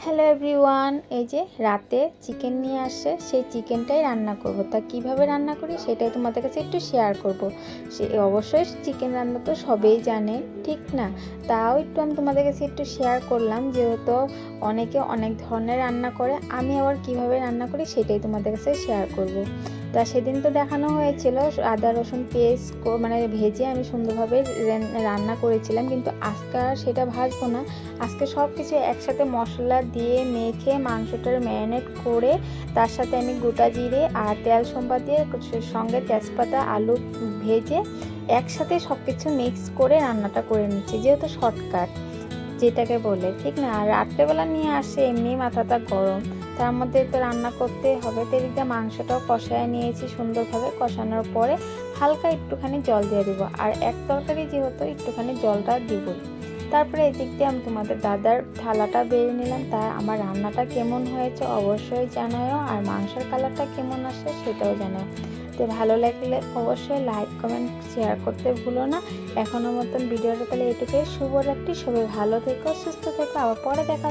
Hello everyone, এই যে রাতে চিকেন নিয়ে আসছে, সেই চিকেনটাই রান্না করব। তা কিভাবে রান্না করি সেটাই তোমাদের কাছে একটু শেয়ার করব। সে অবশ্যই চিকেন রান্না তো সবেই জানে, ঠিক না? তাও একটু আমি তোমাদের কাছে একটু শেয়ার করলাম, যেহেতু অনেকে অনেক ধরনের রান্না করে, আমি আবার কিভাবে রান্না করি সেটাই তোমাদের কাছে শেয়ার করব। তা সেদিন তো দেখানো হয়েছিল আদা রসুন পেস্ট মানে ভেজে আমি সুন্দরভাবে রান্না করেছিলাম, কিন্তু আজকে আর সেটা ভাজবো না। আজকে সব কিছু একসাথে মশলা দিয়ে মেখে মাংসটার ম্যারিনেট করে তার সাথে আমি গোটা জিরে আর তেল সম্বাদ দিয়ে সঙ্গে তেজপাতা আলু ভেজে একসাথে সব কিছু মিক্স করে রান্নাটা করে নিচ্ছি, যেহেতু শর্টকাট যেটাকে বলে, ঠিক না? আর রাত্রেবেলা নিয়ে আসে এমনি মাথাটা গরম, তার মধ্যে তো রান্না করতে হবে। তো এদিকে মাংসটাও কষায় নিয়েছি সুন্দরভাবে, কষানোর পরে হালকা একটুখানি জল দিয়ে দেবো, আর এক তরকারি যেহেতু একটুখানি জলটা দিবই। তারপরে এদিক দিয়ে আমি তোমাদের দাদার থালাটা বেড়ে নিলাম। তা আমার রান্নাটা কেমন হয়েছে অবশ্যই জানাও, আর মাংসের কালারটা কেমন আসে সেটাও জানাও। তো ভালো লাগলে অবশ্যই লাইক কমেন্ট শেয়ার করতে ভুলো না। এখনো মতন ভিডিওটা তাহলে এটুকুই। শুভরাত্রি, সবাই ভালো থেকো, সুস্থ থেকো, আবার পরে দেখা